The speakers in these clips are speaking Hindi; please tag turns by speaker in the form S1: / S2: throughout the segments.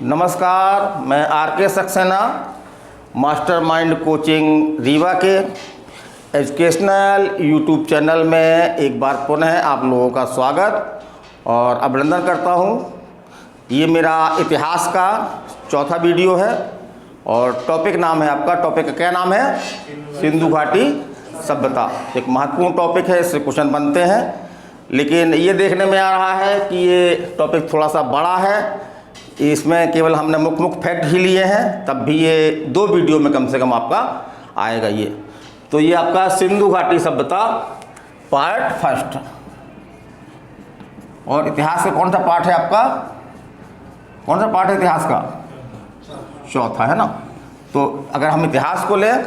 S1: नमस्कार, मैं R K. Saxena, mastermind coaching Rewa के एजुकेशनल यूट्यूब चैनल में एक बार पुनः आप लोगों का स्वागत और अभिनंदन करता हूं। ये मेरा इतिहास का चौथा वीडियो है और टॉपिक नाम है आपका, टॉपिक का क्या नाम है? सिंधु घाटी सभ्यता। एक महत्वपूर्ण टॉपिक है, इससे क्वेश्चन बनते हैं, लेकिन ये देखने में आ रहा है कि ये टॉपिक थोड़ा सा बड़ा है। इसमें केवल हमने मुख्य फैक्ट ही लिए हैं, तब भी ये 2 वीडियो में कम से कम आपका आएगा ये। तो ये आपका सिंधु घाटी सभ्यता पार्ट फर्स्ट, और इतिहास का कौन सा पार्ट है आपका? कौन सा पार्ट है इतिहास का? चौथा है ना। तो अगर हम इतिहास को लें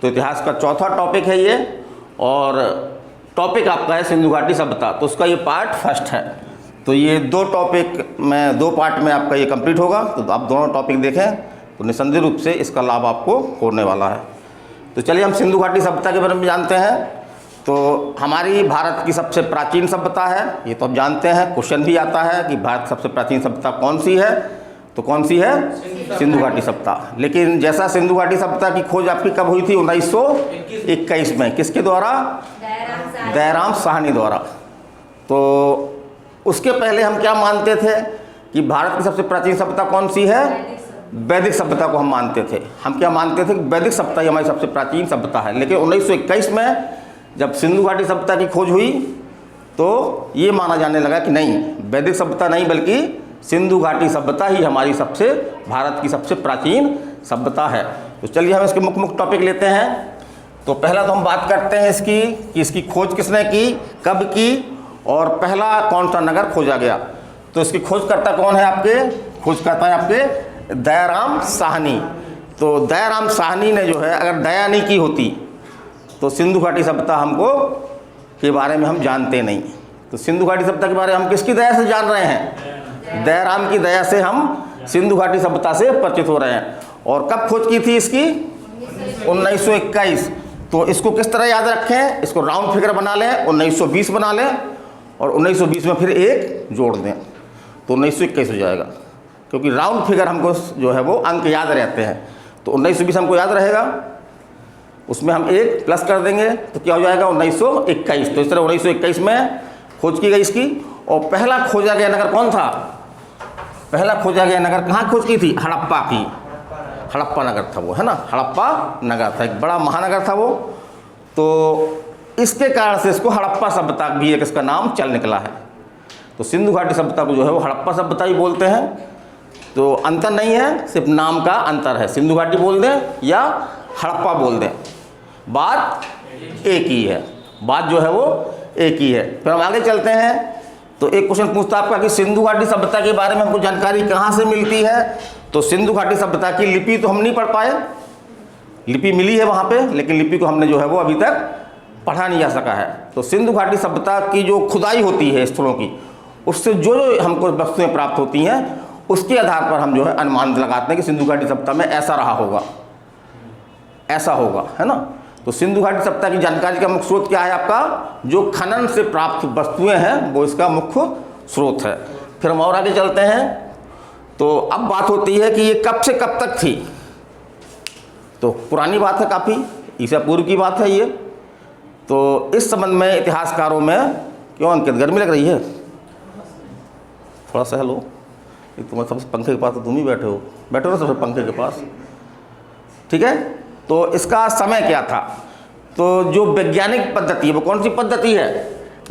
S1: तो इतिहास का चौथा टॉपिक है ये, और टॉपिक आपका है सिंधु घाटी सभ्यता, तो उसका ये पार्ट फर्स्ट है। तो ये 2 टॉपिक में 2 पार्ट में आपका ये कंप्लीट होगा। तो आप दोनों टॉपिक देखें तो निसंदेह रूप से इसका लाभ आपको होने वाला है। तो चलिए हम सिंधु घाटी सभ्यता के बारे में जानते हैं। तो हमारी भारत की सबसे प्राचीन सभ्यता है, ये तो आप जानते हैं, क्वेश्चन भी आता है कि भारत सबसे प्राचीन सभ्यता कौन सी है? तो कौन सी है? सिंधु घाटी सभ्यता। लेकिन जैसा सिंधु घाटी सभ्यता की खोज आपकी कब हुई थी? 1921 में। किसके द्वारा? दयाराम साहनी द्वारा। तो उसके पहले हम क्या मानते थे कि भारत की सबसे प्राचीन सभ्यता कौन सी है? वैदिक सभ्यता को हम मानते थे। हम क्या मानते थे कि वैदिक सभ्यता ही हमारी सबसे प्राचीन सभ्यता है। लेकिन 1921 में जब सिंधु घाटी सभ्यता की खोज हुई तो ये माना जाने लगा कि नहीं, वैदिक सभ्यता नहीं बल्कि सिंधु घाटी सभ्यता ही हमारी भारत की सबसे प्राचीन सभ्यता है। तो चलिए हम इसके मुख्य टॉपिक लेते हैं। तो पहला तो हम बात करते हैं इसकी कि इसकी खोज किसने की, कब की, और पहला कौन सा नगर खोजा गया। तो इसकी खोजकर्ता कौन है आपके? खोजकर्ता है आपके दयाराम साहनी। तो दयाराम साहनी ने जो है, अगर दया नहीं की होती तो सिंधु घाटी सभ्यता हमको के बारे में हम जानते नहीं। तो सिंधु घाटी सभ्यता के बारे में हम किसकी दया से जान रहे हैं? दयाराम की दया से हम सिंधु घाटी सभ्यता से परिचित हो रहे हैं। और कब खोज की थी इसकी? 1921। तो इसको किस तरह याद रखें? इसको राउंड फिगर बना लें, 1920 बना लें, और 1920 में फिर 1 जोड़ दें तो 1921 हो जाएगा, क्योंकि राउंड फिगर हमको जो है वो अंक याद रहते हैं। तो 1920 हमको याद रहेगा, उसमें हम 1 प्लस कर देंगे तो क्या हो जाएगा? 1921। तो इस तरह 1921 में खोज की गई इसकी। और पहला खोजा गया नगर कौन था? पहला खोजा गया नगर कहाँ खोज की थी? हड़प्पा की। हड़प्पा नगर था वो, है ना। हड़प्पा नगर था, एक बड़ा महानगर था वो। तो इसके कारण से इसको हड़प्पा सभ्यता भी एक इसका नाम चल निकला है। तो सिंधु घाटी सभ्यता को जो है वो हड़प्पा सभ्यता ही बोलते हैं। तो अंतर नहीं है, सिर्फ नाम का अंतर है। सिंधु घाटी बोल दें या हड़प्पा बोल दें, बात एक ही है। बात जो है वो एक ही है। फिर हम आगे चलते हैं। तो एक क्वेश्चन पूछता आपका कि सिंधु घाटी सभ्यता के बारे में हमको जानकारी कहाँ से मिलती है? तो सिंधु घाटी सभ्यता की लिपि तो हम नहीं पढ़ पाए। लिपि मिली है वहाँ पे, लेकिन लिपि को हमने जो है वो अभी तक पढ़ा नहीं जा सका है। तो सिंधु घाटी सभ्यता की जो खुदाई होती है स्थलों की, उससे जो हमको वस्तुएं प्राप्त होती हैं, उसके आधार पर हम जो है अनुमान लगाते हैं कि सिंधु घाटी सभ्यता में ऐसा रहा होगा, ऐसा होगा, है ना। तो सिंधु घाटी सभ्यता की जानकारी का मुख्य स्रोत क्या है आपका? जो खनन से प्राप्त वस्तुएं हैं वो इसका मुख्य स्रोत है। फिर हम और आगे चलते हैं। तो अब बात होती है कि ये कब से कब तक थी। तो पुरानी बात है, काफ़ी ईसा पूर्व की बात है ये। तो इस संबंध में इतिहासकारों में क्यों अंकित, गर्मी लग रही है? थोड़ा सा हेलो, तुम्हारे सबसे पंखे के पास तो तुम ही बैठे हो, बैठो ना सबसे पंखे के पास, ठीक है। तो इसका समय क्या था? तो जो वैज्ञानिक पद्धति है वो कौन सी पद्धति है?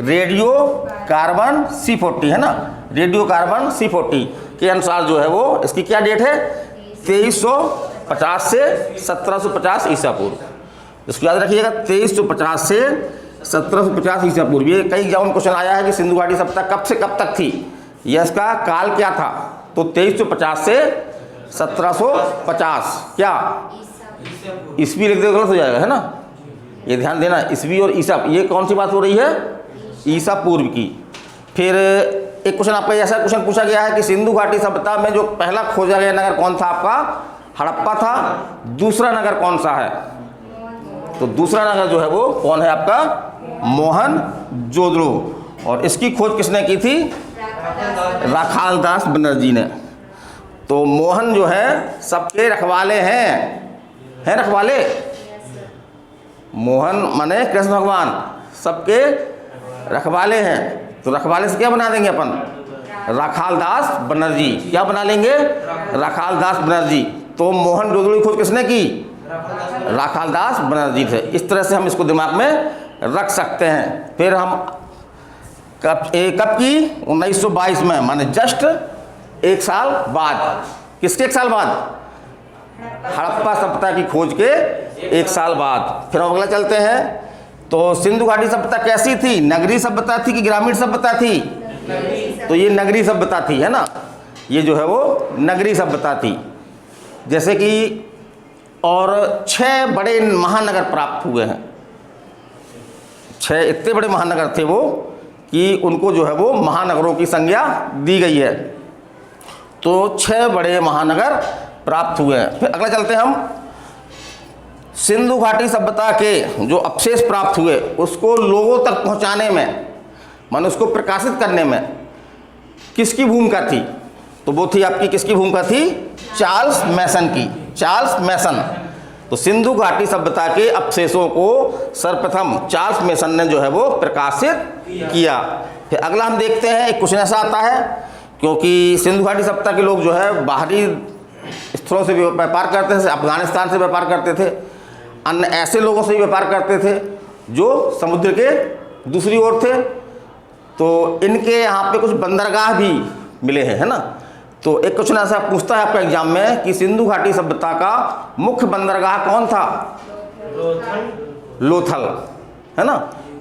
S1: रेडियो कार्बन C40, है ना। रेडियो कार्बन C40 के अनुसार जो है वो इसकी क्या डेट है? 2350 से 1750 ईसा पूर्व। इसको याद रखिएगा, 2350 से 1750 ईसा पूर्व। ये कई एग्जाम में क्वेश्चन आया है कि सिंधु घाटी सभ्यता कब से कब तक थी, या इसका काल क्या था? तो 2350 से 1750 क्या ईस्वी लिख दे, गलत हो जाएगा, है ना। ये ध्यान देना, ईस्वी और ईसा, ये कौन सी बात हो रही है? ईसा पूर्व की। फिर एक क्वेश्चन आपका ऐसा क्वेश्चन पूछा गया है कि सिंधु घाटी सभ्यता में जो पहला खोजा गया नगर कौन था आपका? हड़प्पा था। दूसरा नगर कौन सा है? तो दूसरा नगर जो है वो कौन है आपका? मोहनजोदड़ो। और इसकी खोज किसने की थी? राखालदास बनर्जी ने। तो मोहन जो है सबके रखवाले हैं रखवाले। मोहन माने कृष्ण भगवान सबके रखवाले हैं। तो रखवाले से क्या बना देंगे अपन? राखालदास बनर्जी। क्या बना लेंगे? राखालदास बनर्जी। तो मोहन जोदड़ो की खोज किसने की? राखालदास बनर्जी थे। इस तरह से हम इसको दिमाग में रख सकते हैं। फिर हम कब की? 1922 में, माने जस्ट 1 साल बाद। किसके 1 साल बाद? हड़प्पा सभ्यता की खोज के 1 साल बाद। फिर हम अगला चलते हैं। तो सिंधु घाटी सभ्यता कैसी थी? नगरीय सभ्यता थी कि ग्रामीण सभ्यता थी? तो ये नगरीय सभ्यता थी, है ना। ये जो है वो नगरीय सभ्यता थी। जैसे कि और 6 बड़े महानगर प्राप्त हुए हैं। 6 इतने बड़े महानगर थे वो कि उनको जो है वो महानगरों की संज्ञा दी गई है। तो 6 बड़े महानगर प्राप्त हुए हैं। फिर अगला चलते हैं हम। सिंधु घाटी सभ्यता के जो अवशेष प्राप्त हुए उसको लोगों तक पहुंचाने में, माने उसको प्रकाशित करने में किसकी भूमिका थी? तो वो थी आपकी किसकी भूमिका थी? चार्ल्स मैसन की। चार्ल्स मैसन। तो सिंधु घाटी सभ्यता के अवशेषों को सर्वप्रथम चार्ल्स मैसन ने जो है वो प्रकाशित किया। फिर अगला हम देखते हैं, एक क्वेश्चन ऐसा आता है, क्योंकि सिंधु घाटी सभ्यता के लोग जो है बाहरी स्थलों से भी व्यापार करते थे, अफगानिस्तान से व्यापार करते थे, अन्य ऐसे लोगों से भी व्यापार करते थे जो समुद्र के दूसरी ओर थे। तो इनके यहाँ पे कुछ बंदरगाह भी मिले हैं, है ना। तो एक क्वेश्चन ऐसा पूछता है आपका एग्जाम में कि सिंधु घाटी सभ्यता का मुख्य बंदरगाह कौन था? लोथल, है ना,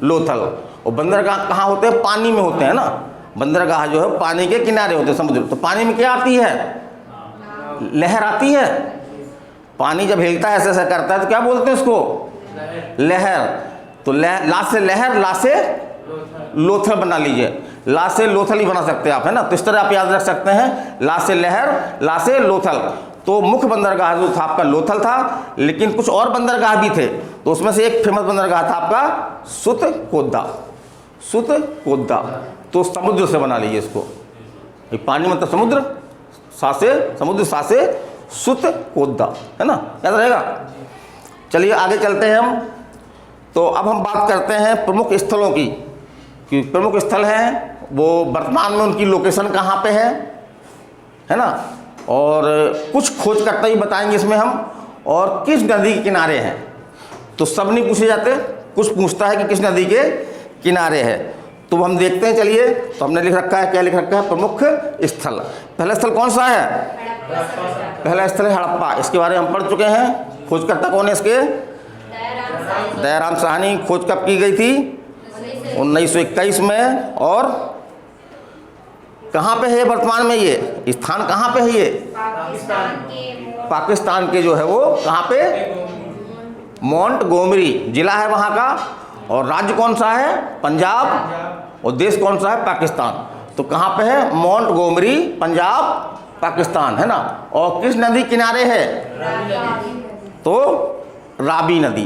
S1: लोथल। और बंदरगाह कहाँ होते हैं? पानी में होते हैं ना। बंदरगाह जो है पानी के किनारे होते हैं, समुद्र। तो पानी में क्या आती है? लहर आती है। पानी जब हिलता है, ऐसे ऐसा करता है, तो क्या बोलते हैं उसको? लहर। तो ला से लहर, ला से लोथल बना लीजिए। ला से लोथल ही बना सकते हैं आप, है ना। तो इस तरह आप याद रख सकते हैं, ला से लहर, ला से लोथल। तो मुख्य बंदरगाह जो था आपका लोथल था, लेकिन कुछ और बंदरगाह भी थे। तो उसमें से एक फेमस बंदरगाह था आपका सुतकोदा। सुतकोदा। तो समुद्र से बना लीजिए इसको। पानी मतलब समुद्र, सासे समुद्र, सासे सुतकोदा, है ना, याद रहेगा। चलिए आगे चलते हैं हम। तो अब हम बात करते हैं प्रमुख स्थलों की, कि प्रमुख स्थल हैं वो वर्तमान में उनकी लोकेशन कहाँ पे है ना। और कुछ खोजकर्ता ही बताएंगे इसमें हम, और किस नदी के किनारे हैं। तो सब नहीं पूछे जाते, कुछ पूछता है कि किस नदी के किनारे है। तो हम देखते हैं, चलिए। तो हमने लिख रखा है, क्या लिख रखा है? प्रमुख स्थल। पहला स्थल कौन सा है? पहला स्थल है हड़प्पा। इसके बारे में हम पढ़ चुके हैं। खोजकर्ता कौन है इसके? दयाराम साहनी। खोज कब की गई थी? 1921 में। और कहाँ पे है वर्तमान में? ये स्थान कहाँ पे है? ये पाकिस्तान के जो है वो कहाँ पे? मोंटगोमरी जिला है वहाँ का। और राज्य कौन सा है? पंजाब। और देश कौन सा है? पाकिस्तान। तो कहाँ पे है? मोंटगोमरी, पंजाब, पाकिस्तान, है ना। और किस नदी किनारे है? तो रावी नदी।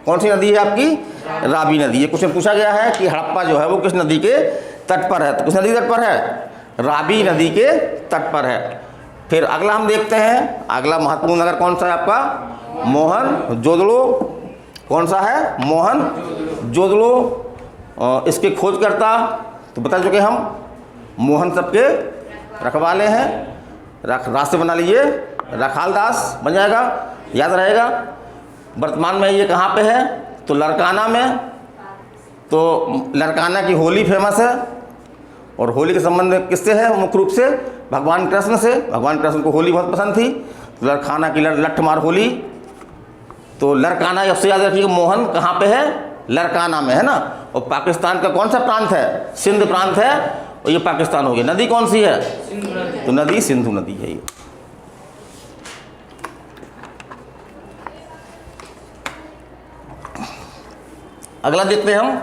S1: कौन सी नदी है आपकी? रावी नदी। ये क्वेश्चन पूछा गया है कि हड़प्पा जो है वो किस नदी के तट पर है। तो किस नदी तट पर है? रावी नदी के तट पर है। फिर अगला हम देखते हैं, अगला महत्वपूर्ण नगर कौन सा है आपका? मोहनजोदड़ो। कौन सा है? मोहनजोदड़ो। इसके खोजकर्ता तो बता चुके हम, मोहन सबके रखवाले हैं। रास्ते बना लीजिए, राखालदास बन जाएगा, याद रहेगा। वर्तमान में ये कहाँ पे है? तो लरकाना में। तो लरकाना की होली फेमस है, और होली के संबंध में किससे है? मुख्य रूप से भगवान कृष्ण से। भगवान कृष्ण को होली बहुत पसंद थी। तो लरकाना की लठमार होली। तो लरकाना सबसे याद रखिए, मोहन कहाँ पे है? लरकाना में, है ना। और पाकिस्तान का कौन सा प्रांत है? सिंध प्रांत है। और ये पाकिस्तान हो गया। नदी कौन सी है? तो नदी सिंधु नदी है ये। अगला देखते हैं हम।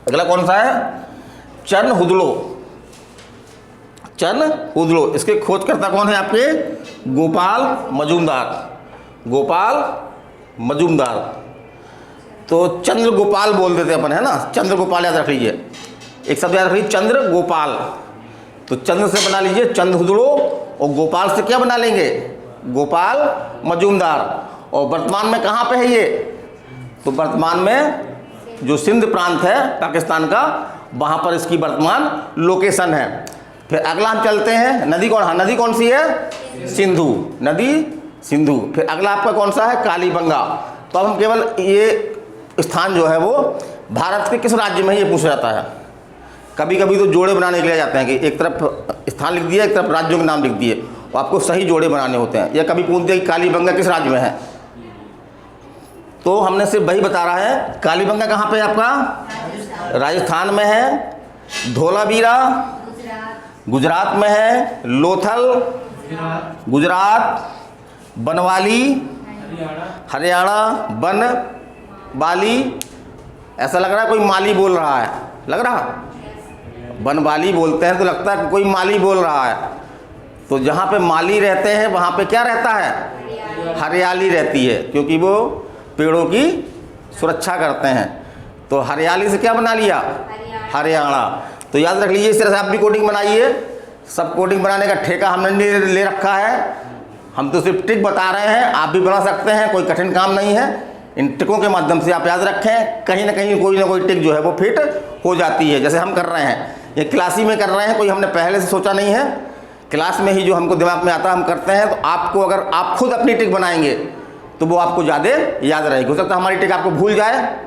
S1: अगला कौन सा है? चनहुदड़ो। चनहुदड़ो। इसके खोजकर्ता कौन है आपके? गोपाल मजूमदार। गोपाल मजूमदार। तो चंद्र गोपाल बोल देते अपन, है ना। चंद्र गोपाल याद रख लीजिए। एक शब्द याद रख लीजिए, चंद्र गोपाल। तो चंद्र से बना लीजिए चनहुदड़ो, और गोपाल से क्या बना लेंगे, गोपाल मजूमदार। और वर्तमान में कहाँ पे है ये, तो वर्तमान में जो सिंध प्रांत है पाकिस्तान का, वहाँ पर इसकी वर्तमान लोकेशन है। फिर अगला हम चलते हैं, नदी कौन, हाँ नदी कौन सी है, सिंधु, नदी सिंधु। फिर अगला आपका कौन सा है, कालीबंगा। तो अब हम केवल ये स्थान जो है वो भारत के किस राज्य में है ये पूछा जाता है। कभी कभी तो जोड़े बनाने के लिए जाते हैं कि एक तरफ स्थान लिख दिए, एक तरफ राज्यों के नाम लिख दिए, और आपको सही जोड़े बनाने होते हैं। या कभी पूछ दिया कि कालीबंगा किस राज्य में है, तो हमने सिर्फ वही बता रहा है। कालीबंगा कहाँ पे है आपका, राजस्थान में है। धोलावीरा गुजरात में है। लोथल गुजरात। बनवाली हरियाणा। बनवाली, ऐसा लग रहा है कोई माली बोल रहा है, लग रहा, बनवाली बोलते हैं तो लगता है कोई माली बोल रहा है। तो जहाँ पे माली रहते हैं वहाँ पे क्या रहता है, हरियाली रहती है, क्योंकि वो पेड़ों की सुरक्षा करते हैं। तो हरियाली से क्या बना लिया, हरियाणा। तो याद रख लीजिए, इस तरह से आप भी कोडिंग बनाइए। सब कोडिंग बनाने का ठेका हमने नहीं ले रखा है, हम तो सिर्फ ट्रिक बता रहे हैं, आप भी बना सकते हैं, कोई कठिन काम नहीं है। इन ट्रिकों के माध्यम से आप याद रखें, कहीं ना कोई ट्रिक जो है वो फिट हो जाती है। जैसे हम कर रहे हैं, ये क्लास ही में कर रहे हैं, कोई हमने पहले से सोचा नहीं है, क्लास में ही जो हमको दिमाग में आता है हम करते हैं। तो आपको अगर आप खुद अपनी ट्रिक बनाएंगे तो वो आपको ज़्यादा याद रहेगी। हो सकता है हमारी ट्रिक आपको भूल जाए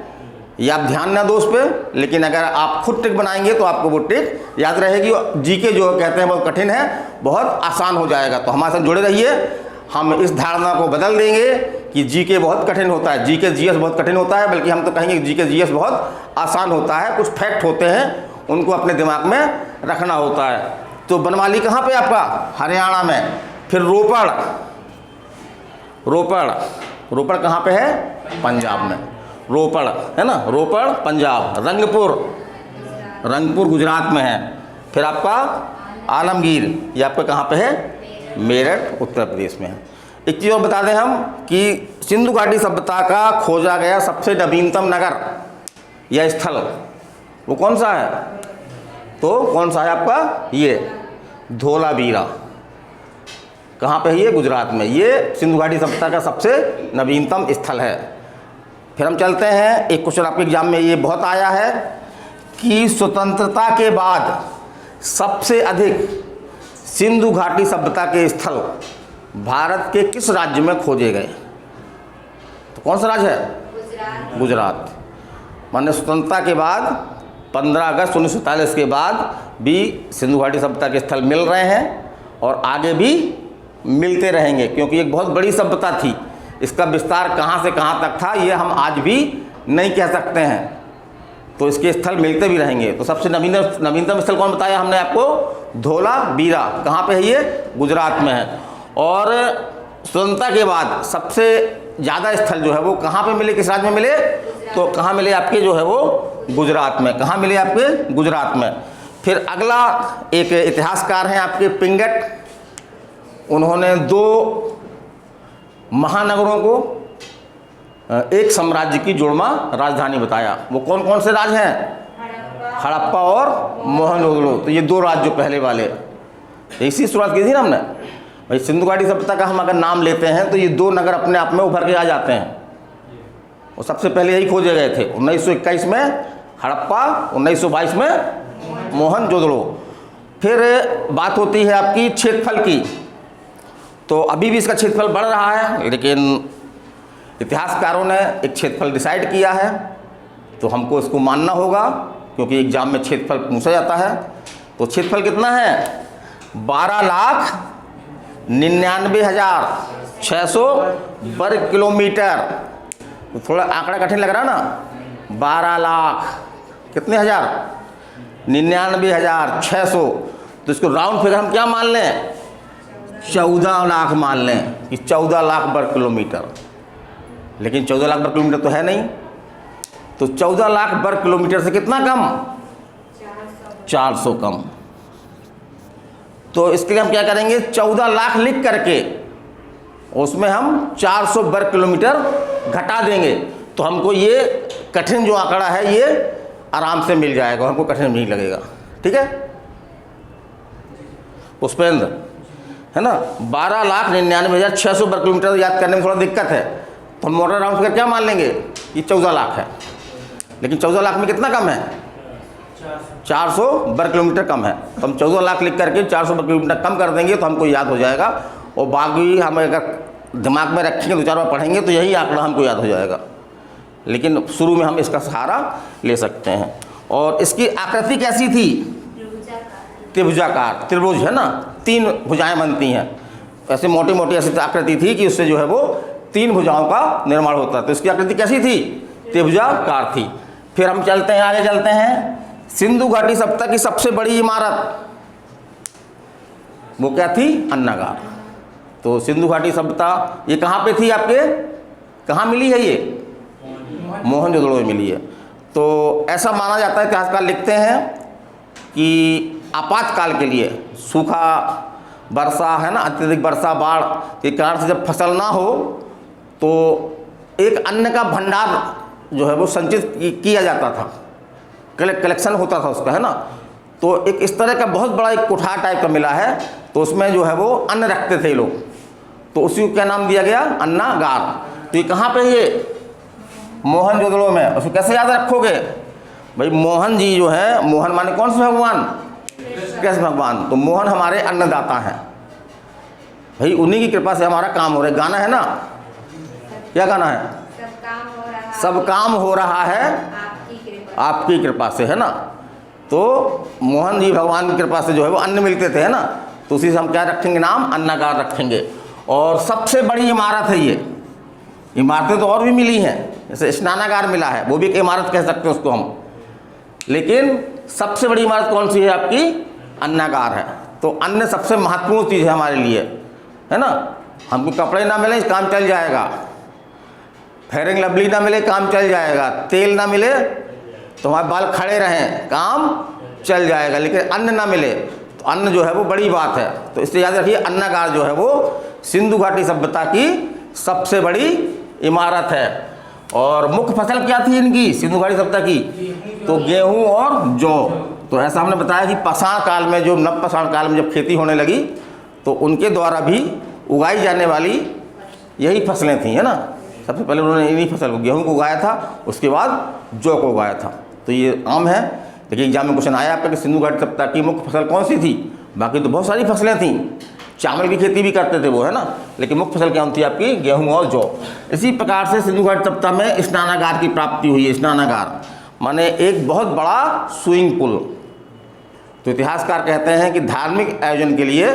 S1: या आप ध्यान ना दो उस पर, लेकिन अगर आप खुद ट्रिक बनाएंगे तो आपको वो ट्रिक याद रहेगी। जीके जो कहते हैं बहुत कठिन है, बहुत आसान हो जाएगा। तो हमारे साथ जुड़े रहिए, हम इस धारणा को बदल देंगे कि जीके बहुत कठिन होता है, जीके जीएस बहुत कठिन होता है, बल्कि हम तो कहेंगे जीके जीएस बहुत आसान होता है। कुछ फैक्ट होते हैं, उनको अपने दिमाग में रखना होता है। तो बनवाली कहाँ पे आपका, हरियाणा में। फिर रोपड़, रोपड़ कहाँ पे है, पंजाब में। रोपड़ है ना, रोपड़ पंजाब। रंगपुर गुजरात में है। फिर आपका आलमगीर, ये आपका कहाँ पे है, मेरठ उत्तर प्रदेश में है। एक चीज़ और बता दें हम कि सिंधु घाटी सभ्यता का खोजा गया सबसे नवीनतम नगर या स्थल वो कौन सा है, तो कौन सा है आपका, ये धोलावीरा। कहाँ पे है ये, गुजरात में। ये सिंधु घाटी सभ्यता का सबसे नवीनतम स्थल है। फिर हम चलते हैं, एक क्वेश्चन आपके एग्जाम में ये बहुत आया है कि स्वतंत्रता के बाद सबसे अधिक सिंधु घाटी सभ्यता के स्थल भारत के किस राज्य में खोजे गए। तो कौन सा राज्य है, गुजरात। माने स्वतंत्रता के बाद 15 अगस्त 1947 के बाद भी सिंधु घाटी सभ्यता के स्थल मिल रहे हैं और आगे भी मिलते रहेंगे, क्योंकि एक बहुत बड़ी सभ्यता थी। इसका विस्तार कहाँ से कहाँ तक था ये हम आज भी नहीं कह सकते हैं, तो इसके स्थल मिलते भी रहेंगे। तो सबसे नवीनतम स्थल कौन बताया हमने आपको, धोलावीरा। कहाँ पे है ये, गुजरात में है। और स्वतंत्रता के बाद सबसे ज़्यादा स्थल जो है वो कहाँ पे मिले, किस राज्य में मिले, तो कहाँ मिले आपके जो है वो गुजरात में। कहाँ मिले आपके, गुजरात में। फिर अगला एक इतिहासकार हैं आपके पिंगट, उन्होंने 2 महानगरों को एक साम्राज्य की जुड़वा राजधानी बताया। वो कौन कौन से राज्य हैं, हड़प्पा और मोहनजोदड़ो। तो ये 2 राज्य पहले वाले, इसी शुरुआत की थी ना हमने। भाई सिंधु घाटी सभ्यता का हम अगर नाम लेते हैं तो ये 2 नगर अपने आप में उभर के आ जाते हैं। वो सबसे पहले यही खोजे गए थे, 1921 में हड़प्पा, 1922 में मोहनजोदड़ो। फिर बात होती है आपकी क्षेत्रफल की, तो अभी भी इसका क्षेत्रफल बढ़ रहा है, लेकिन इतिहासकारों ने एक क्षेत्रफल डिसाइड किया है तो हमको इसको मानना होगा, क्योंकि एग्जाम में क्षेत्रफल पूछा जाता है। तो क्षेत्रफल कितना है, 12,99,600 वर्ग किलोमीटर। तो थोड़ा आंकड़ा कठिन लग रहा है ना, 12 लाख कितने हज़ार, 99,600। तो इसको राउंड फिगर हम क्या मान लें, 14 लाख मान लें कि 14 लाख वर्ग किलोमीटर। लेकिन 14 लाख वर्ग किलोमीटर तो है नहीं, तो 14 लाख वर्ग किलोमीटर से कितना कम, 400 कम। तो इसके लिए हम क्या करेंगे, 14 लाख लिख करके उसमें हम 400 वर्ग किलोमीटर घटा देंगे, तो हमको ये कठिन जो आंकड़ा है ये आराम से मिल जाएगा, हमको कठिन नहीं लगेगा। ठीक है पुष्पेंद्र, है ना, 12,99,600 वर्ग किलोमीटर याद करने में थोड़ा दिक्कत है, तो हम मोटर राउंड फिगर क्या मान लेंगे कि 14 लाख है। लेकिन 14 लाख में कितना कम है, 400 वर्ग किलोमीटर कम है। तो हम 14 लाख लिख करके 400 वर्ग किलोमीटर कम कर देंगे तो हमको याद हो जाएगा, और बाकी हम अगर दिमाग में रखेंगे 2-4 बार पढ़ेंगे तो यही आंकड़ा हमको याद हो जाएगा। लेकिन शुरू में हम इसका सहारा ले सकते हैं। और इसकी आकृति कैसी थी, त्रिभुजाकार, त्रिभुज है ना, 3 भुजाएं बनती हैं, ऐसे मोटी मोटी ऐसी आकृति थी कि उससे जो है वो 3 भुजाओं का निर्माण होता है। तो इसकी आकृति कैसी थी, त्रिभुजाकार थी। फिर हम चलते हैं, आगे चलते हैं, सिंधु घाटी सभ्यता की सबसे बड़ी इमारत वो क्या थी, अन्नागार। तो सिंधु घाटी सभ्यता ये कहाँ पे थी, आपके कहाँ मिली है, ये मोहनजोदड़ो में मिली है। तो ऐसा माना जाता है, इतिहासकार लिखते हैं कि आपातकाल के लिए, सूखा, वर्षा है ना, अत्यधिक वर्षा, बाढ़ के कारण से जब फसल ना हो तो एक अन्न का भंडार जो है वो संचित किया जाता था, कलेक्शन होता था उसका, है ना। तो एक इस तरह का बहुत बड़ा एक कोठार टाइप का मिला है, तो उसमें जो है वो अन्न रखते थे लोग, तो उसी को क्या नाम दिया गया, अन्नागार। तो ये कहाँ पे, ये मोहनजोदड़ो में। उसको कैसे याद रखोगे भाई, मोहन जी जो है, मोहन माने कौन से भगवान, कृष्ण भगवान। तो मोहन हमारे अन्नदाता हैं भाई, उन्हीं की कृपा से हमारा काम हो रहा है। गाना है ना, क्या गाना है, सब काम हो रहा है आपकी कृपा से, है ना। तो मोहन जी भगवान की कृपा से जो है वो अन्न मिलते थे, है ना। तो उसी से हम क्या रखेंगे, नाम अन्नागार रखेंगे। और सबसे बड़ी इमारत है ये, इमारतें तो और भी मिली हैं, जैसे स्नानागार मिला है, वो भी एक इमारत कह सकते हैं उसको हम, लेकिन सबसे बड़ी इमारत कौन सी है आपकी, अन्नागार है। तो अन्न सबसे महत्वपूर्ण चीज़ है हमारे लिए, है ना। हमको कपड़े ना मिले काम चल जाएगा, फेयरिंग लवली ना मिले काम चल जाएगा, तेल ना मिले तो हमारे बाल खड़े रहें काम चल जाएगा, लेकिन अन्न ना मिले तो अन्न जो है वो बड़ी बात है। तो इसलिए याद रखिए, अन्नागार जो है वो सिंधु घाटी सभ्यता की सबसे बड़ी इमारत है। और मुख्य फसल क्या थी इनकी, सिंधु घाटी सभ्यता की, तो गेहूं और जौ। तो ऐसा हमने बताया कि पाषाण काल में, जो नवपाषाण काल में जब खेती होने लगी तो उनके द्वारा भी उगाई जाने वाली यही फसलें थी, है ना। सबसे पहले उन्होंने इन्हीं फसल को, गेहूं को उगाया था, उसके बाद जौ को उगाया था। तो ये आम है, लेकिन एग्जाम में क्वेश्चन आया आपका कि सिंधु घाटी सभ्यता की मुख्य फसल कौन सी थी। बाकी तो बहुत सारी फसलें थीं, चावल की खेती भी करते थे वो, है ना, लेकिन मुख्य फसल क्या थी आपकी, गेहूं और जौ। इसी प्रकार से सिंधु घाटी सभ्यता में स्नानागार की प्राप्ति हुई है। स्नानागार माने एक बहुत बड़ा स्विमिंग पूल। तो इतिहासकार कहते हैं कि धार्मिक आयोजन के लिए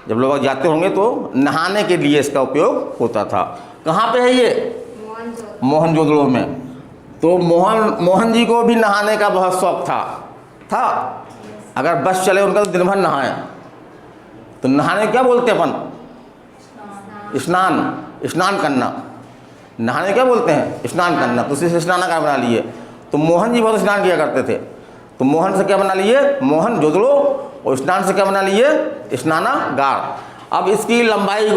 S1: जब लोग जाते होंगे तो नहाने के लिए इसका उपयोग होता था। कहाँ पे है ये, मोहनजोदड़ो में। तो मोहन जी को भी नहाने का बहुत शौक था। अगर बस चले उनका तो दिन भर नहाए। तो नहाने क्या बोलते हैं अपन, स्नान करना। नहाने क्या बोलते हैं, स्नान करना। तो उसी से स्नानागार बना लिए। तो मोहन जी बहुत स्नान किया करते थे, तो मोहन से क्या बना लिए, मोहनजोदड़ो, और स्नान से क्या बना लिए, स्नानागार। अब इसकी लंबाई,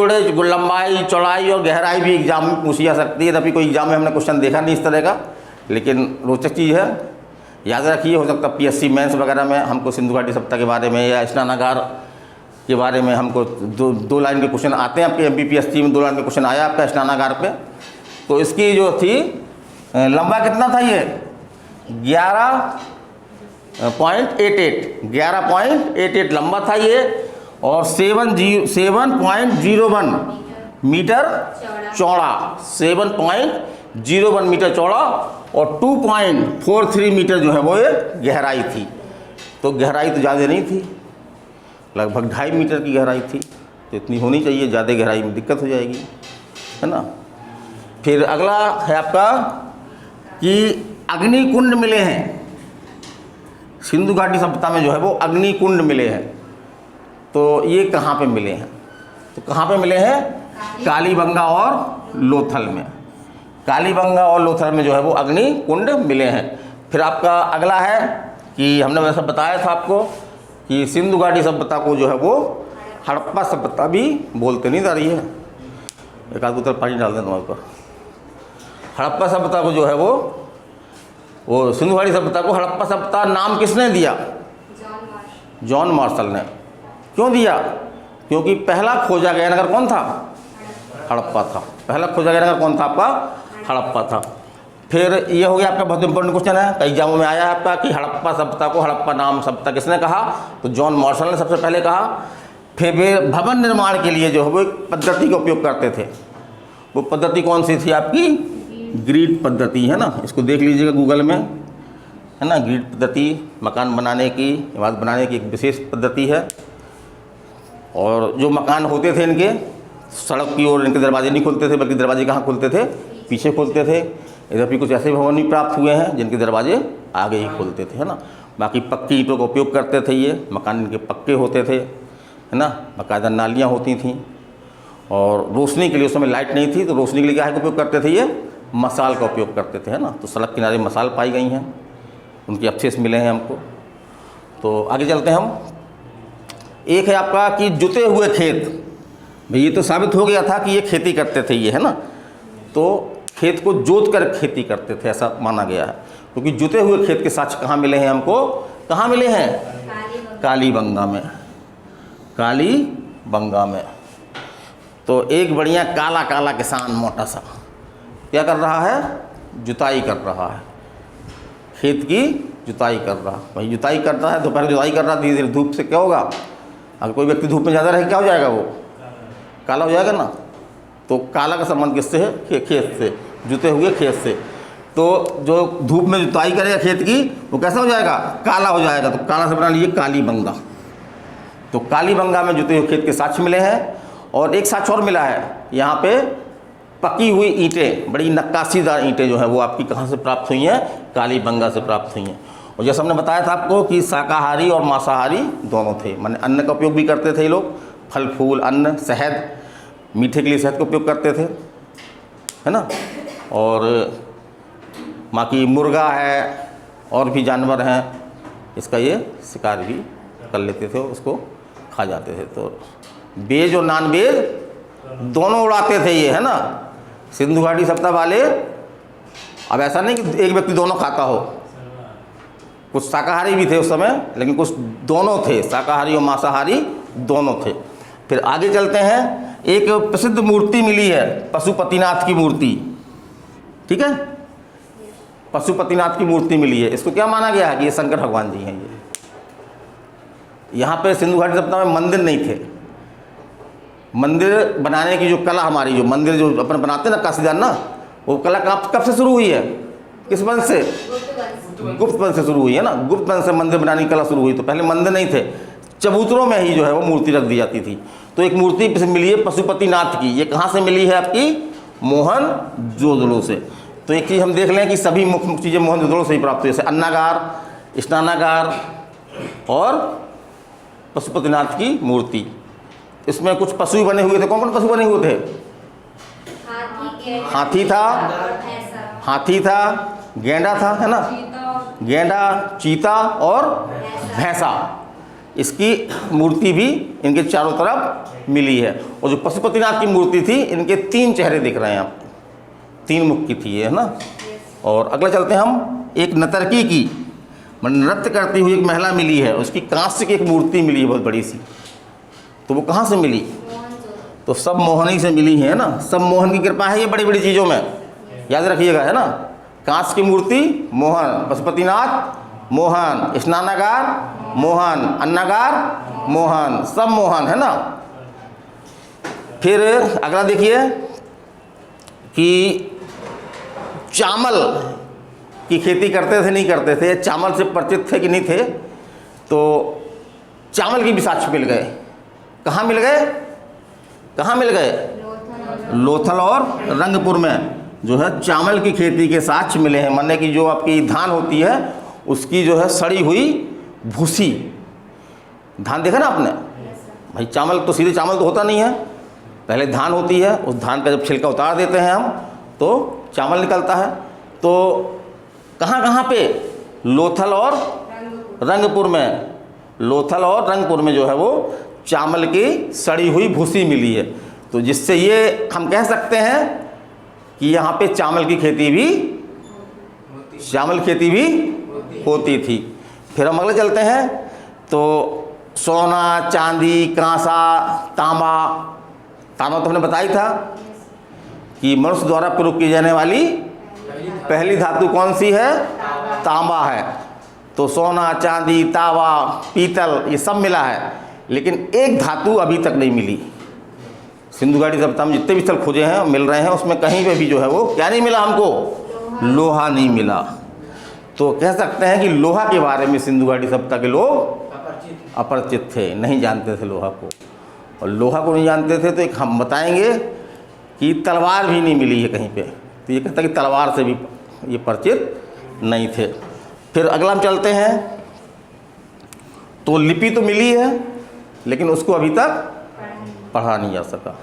S1: चौड़ाई और गहराई भी एग्जाम में पूछी जा सकती है। अभी कोई एग्जाम में हमने क्वेश्चन देखा नहीं इस तरह का, लेकिन रोचक चीज़ है, याद रखिए। हो सकता है PSC मेंस वगैरह में हमको सिंधु घाटी सभ्यता के बारे में या स्नानागार के बारे में हमको दो लाइन के क्वेश्चन आते हैं। आपके MPPSC में 2 लाइन के क्वेश्चन आया आपका स्नानागार पे। तो इसकी जो थी लंबा कितना था, ये 11.88 लंबा था ये, और 7.01 मीटर चौड़ा, 7.01 मीटर चौड़ा, और 2.43 मीटर जो है वो ये गहराई थी। तो गहराई तो ज़्यादा नहीं थी, लगभग 2.5 मीटर की गहराई थी। तो इतनी होनी चाहिए, ज़्यादा गहराई में दिक्कत हो जाएगी, है ना। फिर अगला है आपका कि अग्निकुंड मिले हैं। सिंधु घाटी सभ्यता में जो है वो अग्निकुंड मिले हैं। तो ये कहाँ पे मिले हैं, तो कहाँ पे मिले हैं, कालीबंगा और लोथल में। कालीबंगा और लोथल में जो है वो अग्निकुंड मिले हैं। फिर आपका अगला है कि हमने वैसा बताया था आपको कि सिंधु घाटी सभ्यता को जो है वो हड़प्पा सभ्यता भी बोलते, नहीं जा रही है, एक आध बोतल पानी डाल दें तुम्हारे ऊपर। हड़प्पा सभ्यता को जो है वो सिंधु घाटी सभ्यता को हड़प्पा सभ्यता नाम किसने दिया, जॉन मार्शल ने। क्यों दिया, क्योंकि पहला खोजा गया नगर कौन था? हड़प्पा था। पहला खोजा गया नगर कौन था आपका? हड़प्पा था। फिर ये हो गया आपका बहुत इंपॉर्टेंट क्वेश्चन है, कई एग्जामों में आया है आपका कि हड़प्पा सभ्यता को हड़प्पा नाम सभ्यता किसने कहा? तो जॉन मार्शल ने सबसे पहले कहा। फिर वे भवन निर्माण के लिए जो है वो एक पद्धति का उपयोग करते थे। वो पद्धति कौन सी थी आपकी? ग्रिड पद्धति, है ना। इसको देख लीजिएगा गूगल में, है ना। ग्रिड पद्धति मकान बनाने की, इमारत बनाने की एक विशेष पद्धति है। और जो मकान होते थे इनके सड़क की ओर इनके दरवाजे नहीं खुलते थे, बल्कि दरवाजे कहाँ खुलते थे? पीछे खुलते थे। इधर भी कुछ ऐसे भवन भी प्राप्त हुए हैं जिनके दरवाजे आगे ही खुलते थे, है ना। बाकी पक्की ईंटों का उपयोग करते थे। ये मकान इनके पक्के होते थे, है ना। बाकायदा नालियाँ होती थीं। और रोशनी के लिए उस समय लाइट नहीं थी, तो रोशनी के लिए क्या है उपयोग करते थे? ये मसाल का उपयोग करते थे, है ना। तो सड़क किनारे मसाल पाई गई हैं, उनके अवशेष मिले हैं हमको। तो आगे चलते हैं हम। एक है आपका कि जुते हुए खेत। भाई ये तो साबित हो गया था कि ये खेती करते थे, ये, है ना। तो खेत को जोत कर खेती करते थे, ऐसा माना गया है। क्योंकि जुते हुए खेत के साक्ष्य कहाँ मिले हैं हमको? कहाँ मिले हैं? कालीबंगा में। कालीबंगा में। तो एक बढ़िया काला काला किसान मोटा सा क्या कर रहा है? जुताई कर रहा है, खेत की जुताई कर रहा। भाई जुताई कर रहा है, दोपहर जुताई कर रहा, धीरे धीरे धूप से क्या होगा? अगर कोई व्यक्ति धूप में ज़्यादा रहे क्या हो जाएगा? वो काला हो जाएगा ना। तो काला का संबंध किससे है? खेत से, जुते हुए खेत से। तो जो धूप में जुताई करेगा खेत की वो कैसा हो जाएगा? काला हो जाएगा। तो काला से बना लीजिए कालीबंगा। तो कालीबंगा में जुते हुए खेत के साक्ष्य मिले हैं। और एक साक्ष्य और मिला है, यहाँ पे पकी हुई ईंटें, बड़ी नक्काशीदार ईंटें जो है वो आपकी कहाँ से प्राप्त हुई हैं? कालीबंगा से प्राप्त हुई हैं। और जैसे हमने बताया था आपको कि शाकाहारी और मांसाहारी दोनों थे, माने अन्न का उपयोग भी करते थे ये लोग, फल फूल अन्न, शहद, मीठे के लिए शहद का उपयोग करते थे, है ना। और बाकी मुर्गा है और भी जानवर हैं, इसका ये शिकार भी कर लेते थे, उसको खा जाते थे। तो वेज और नॉन वेज दोनों उड़ाते थे ये, है ना। सिंधु घाटी सभ्यता वाले, अब ऐसा नहीं कि एक व्यक्ति दोनों खाता हो, कुछ शाकाहारी भी थे उस समय, लेकिन कुछ दोनों थे, शाकाहारी और मांसाहारी दोनों थे। फिर आगे चलते हैं। एक प्रसिद्ध मूर्ति मिली है, पशुपतिनाथ की मूर्ति, ठीक है। पशुपतिनाथ की मूर्ति मिली है। इसको क्या माना गया है कि ये शंकर भगवान जी हैं। ये यहाँ पे सिंधु घाटी सभ्यता में मंदिर नहीं थे। मंदिर बनाने की जो कला हमारी, जो मंदिर जो अपन बनाते हैं ना काशीदार ना, वो कला कब से शुरू हुई है? किस वंश से? गुप्त वंश से शुरू हुई है ना। गुप्त वंश से मंदिर बनाने की कला शुरू हुई। तो पहले मंदिर नहीं थे, चबूतरों में ही जो है वो मूर्ति रख दी जाती थी। तो एक मूर्ति मिली है पशुपतिनाथ की। ये कहाँ से मिली है आपकी? मोहनजोदड़ो से। तो एक चीज़ हम देख लें कि सभी मुख्य मुख्य चीज़ें मोहनजोदड़ो से ही प्राप्त हुई, जैसे अन्नागार, स्नानागार और पशुपतिनाथ की मूर्ति। इसमें कुछ पशु बने हुए थे। कौन कौन पशु बने हुए थे? हाथी था, हाथी था, गेंडा था, है ना, गेंडा, चीता और भैंसा। इसकी मूर्ति भी इनके चारों तरफ मिली है। और जो पशुपतिनाथ की मूर्ति थी, इनके 3 चेहरे दिख रहे हैं आप, 3 मुख की थी ये, है ना। और अगला चलते हैं हम। एक नर्तकी की, नृत्य करती हुई एक महिला मिली है, उसकी कांस्य की एक मूर्ति मिली है बहुत बड़ी सी। तो वो कहाँ से मिली? तो सब मोहन ही से मिली है ना। सब मोहन की कृपा है ये बड़ी बड़ी चीज़ों में, याद रखिएगा, है ना। कांस्य की मूर्ति मोहन, पशुपतिनाथ मोहन, स्नानागार मोहन, अन्नागार मोहन, सब मोहन, है ना। फिर अगला देखिए कि चावल की खेती करते थे नहीं करते थे, चावल से परिचित थे कि नहीं थे। तो चावल की भी साक्ष्य मिल गए। कहाँ मिल गए? कहाँ मिल गए? लोथल और रंगपुर में जो है चावल की खेती के साक्ष्य मिले हैं। माने कि जो आपकी धान होती है उसकी जो है सड़ी हुई भूसी, धान देखा ना आपने भाई। चावल तो सीधे चावल तो होता नहीं है, पहले धान होती है, उस धान का जब छिलका उतार देते हैं हम तो चावल निकलता है। तो कहाँ कहाँ पे? लोथल और रंगपुर में। लोथल और रंगपुर में जो है वो चावल की सड़ी हुई भूसी मिली है। तो जिससे ये हम कह सकते हैं कि यहाँ पे चावल की खेती भी होती थी। फिर हम अगले चलते हैं। तो सोना, चांदी, कांसा, तांबा। तांबा तो हमने बताई था कि मनुष्य द्वारा प्रयोग की जाने वाली पहली धातु कौन सी है? तांबा है। तो सोना, चांदी, तांबा, पीतल ये सब मिला है, लेकिन एक धातु अभी तक नहीं मिली। सिंधु घाटी सभ्यता में जितने भी स्थल खोजे हैं, मिल रहे हैं, उसमें कहीं पे भी जो है वो क्या नहीं मिला हमको? लोहा नहीं मिला। तो कह सकते हैं कि लोहा के बारे में सिंधु घाटी सभ्यता के लोग अपरिचित थे, नहीं जानते थे लोहा को। और लोहा को नहीं जानते थे तो एक हम बताएंगे कि तलवार भी नहीं मिली है कहीं पे। तो ये कहता है कि तलवार से भी ये परिचित नहीं थे। फिर अगला हम चलते हैं, तो लिपि तो मिली है लेकिन उसको अभी तक पढ़ा नहीं जा सका।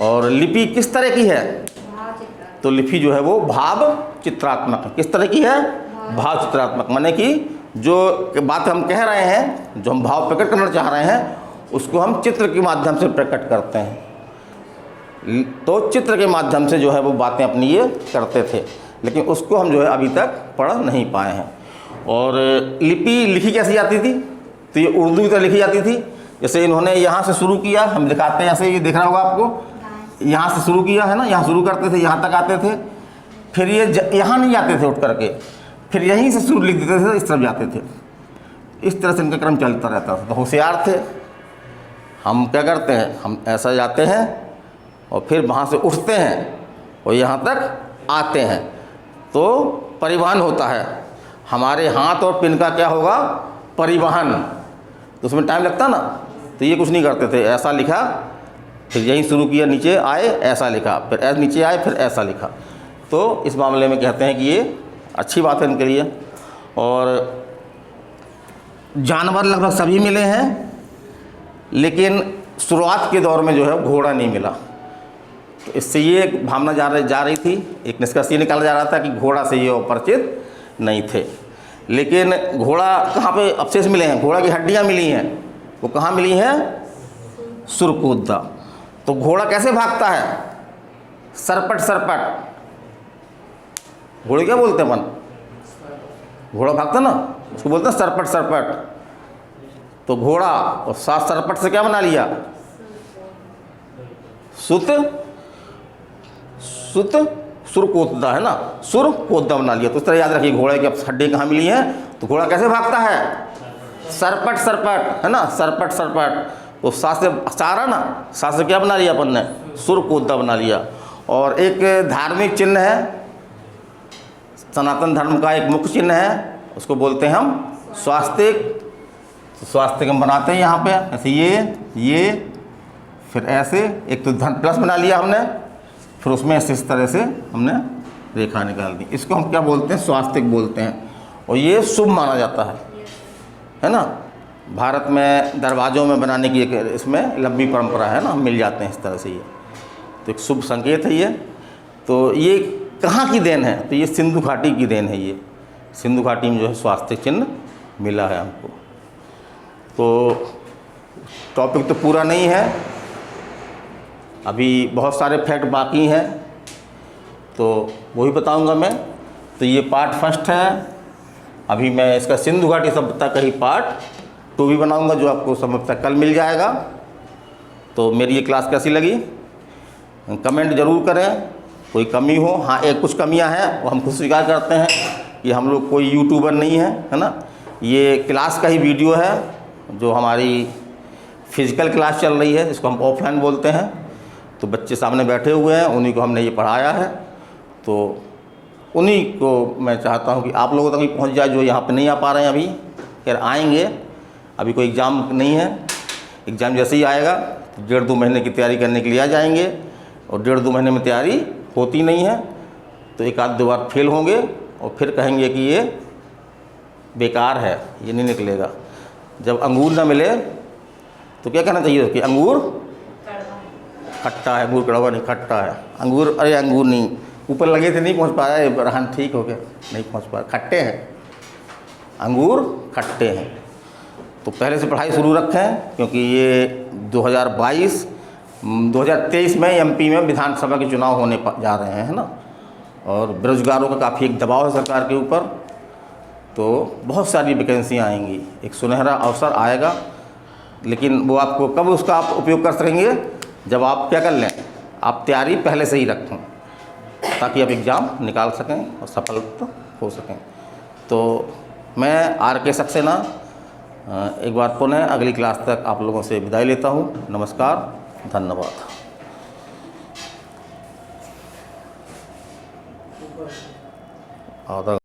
S1: और लिपि किस तरह की है? तो लिपि जो है वो भाव चित्रात्मक है। किस तरह की है? भाव चित्रात्मक, माने कि जो बात हम कह रहे हैं, जो हम भाव प्रकट करना चाह रहे हैं, उसको हम चित्र के माध्यम से प्रकट करते हैं। तो चित्र के माध्यम से जो है वो बातें अपनी ये करते थे, लेकिन उसको हम जो है अभी तक पढ़ नहीं पाए हैं। और लिपि लिखी कैसी जाती थी? तो ये उर्दू की तरह लिखी जाती थी। जैसे इन्होंने यहाँ से शुरू किया, हम दिखाते हैं, ऐसे ये दिख रहा होगा आपको, यहाँ से शुरू किया है ना, यहाँ शुरू करते थे, यहाँ तक आते थे, फिर ये यहाँ नहीं जाते थे उठ करके, फिर यहीं से शुरू लिख देते थे, इस तरफ जाते थे। इस तरह से इनका क्रम चलता रहता था। तो होशियार थे। हम क्या करते हैं, हम ऐसा जाते हैं और फिर वहाँ से उठते हैं और यहाँ तक आते हैं, तो परिवहन होता है। हमारे हाथ और पिन का क्या होगा? परिवहन। तो उसमें टाइम लगता ना, तो ये कुछ नहीं करते थे, ऐसा लिखा, फिर यहीं शुरू किया, नीचे आए ऐसा लिखा, फिर नीचे आए फिर ऐसा लिखा। तो इस मामले में कहते हैं कि ये अच्छी बात है इनके लिए। और जानवर लगभग सभी मिले हैं, लेकिन शुरुआत के दौर में जो है घोड़ा नहीं मिला। तो इससे ये एक भावना जा रही थी, एक निष्कर्ष ये निकाला जा रहा था कि घोड़ा से ये परिचित नहीं थे। लेकिन घोड़ा कहाँ पे अवशेष मिले हैं? घोड़ा की हड्डियाँ मिली हैं। वो कहाँ मिली हैं? सुरकुद्दा। तो घोड़ा कैसे भागता है? सरपट सरपट। घोड़े क्या बोलते हैं अपन? घोड़ा भागता ना, उसको बोलते हैं सरपट सरपट। तो घोड़ा और सात सरपट से क्या बना लिया? सुत सुत सुरकोद्दा है ना, सुरकोद्दा बना लिया। तो इस तरह याद रखिए, घोड़े की हड्डियाँ कहाँ मिली हैं? तो घोड़ा कैसे भागता है? सरपट सरपट है ना, सरपट सरपट। तो सात से सारा ना, सात से क्या बना लिया अपन ने? सुरकोद्दा बना लिया। और एक धार्मिक चिन्ह है, सनातन धर्म का एक मुख्य चिन्ह है, उसको बोलते हैं हम स्वास्तिक। तो स्वास्तिक हम बनाते हैं यहाँ पे ऐसे, ये फिर ऐसे, एक तो धन प्लस बना लिया हमने, फिर उसमें इस तरह से हमने रेखा निकाल दी। इसको हम क्या बोलते हैं? स्वास्तिक बोलते हैं। और ये शुभ माना जाता है ना। भारत में दरवाज़ों में बनाने की एक इसमें लंबी परंपरा है ना, हम मिल जाते हैं इस तरह से। ये तो एक शुभ संकेत है ये। तो ये कहाँ की देन है? तो ये सिंधु घाटी की देन है। ये सिंधु घाटी में जो है स्वास्तिक चिन्ह मिला है हमको। तो टॉपिक तो पूरा नहीं है, अभी बहुत सारे फैक्ट बाकी हैं, तो वही बताऊंगा मैं। तो ये पार्ट फर्स्ट है। अभी मैं इसका सिंधु घाटी सभ्यता का ही पार्ट 2 भी बनाऊंगा, जो आपको सभ्यता कल मिल जाएगा। तो मेरी ये क्लास कैसी लगी कमेंट ज़रूर करें। कोई कमी हो, हाँ एक कुछ कमियां हैं वो हम खुद स्वीकार करते हैं कि हम लोग कोई यूट्यूबर नहीं है ना। ये क्लास का ही वीडियो है, जो हमारी फिज़िकल क्लास चल रही है, जिसको हम ऑफलाइन बोलते हैं। तो बच्चे सामने बैठे हुए हैं, उन्हीं को हमने ये पढ़ाया है। तो उन्हीं को मैं चाहता हूँ कि आप लोगों तक भी पहुँच जाए, जो यहाँ पे नहीं आ पा रहे हैं अभी। खैर आएंगे, अभी कोई एग्ज़ाम नहीं है। एग्ज़ाम जैसे ही आएगा तो 1.5-2 महीने की तैयारी करने के लिए आ जाएंगे। और 1.5-2 महीने में तैयारी होती नहीं है, तो 1-2 बार फेल होंगे और फिर कहेंगे कि ये बेकार है, ये नहीं निकलेगा। जब अंगूर ना मिले तो क्या कहना चाहिए कि अंगूर खट्टा है, अंगूर कड़वा नहीं, खट्टा है अंगूर। अरे अंगूर नहीं, ऊपर लगे थे नहीं पहुंच पाया, रहन ठीक हो गया, नहीं पहुंच पाया, खट्टे हैं अंगूर, खट्टे हैं। तो पहले से पढ़ाई शुरू रखें, क्योंकि ये 2023 में एमपी में विधानसभा के चुनाव होने जा रहे हैं, है ना। और बेरोजगारों का काफ़ी एक दबाव है सरकार के ऊपर। तो बहुत सारी वैकेंसियाँ आएंगी, एक सुनहरा अवसर आएगा। लेकिन वो आपको कब उसका आप उपयोग कर सकेंगे, जब आप क्या कर लें, आप तैयारी पहले से ही रखें, ताकि आप एग्ज़ाम निकाल सकें और सफल हो सकें। तो मैं RK सक्सेना एक बार पुनः अगली क्लास तक आप लोगों से विदाई लेता हूँ। नमस्कार, धन्यवाद। आधा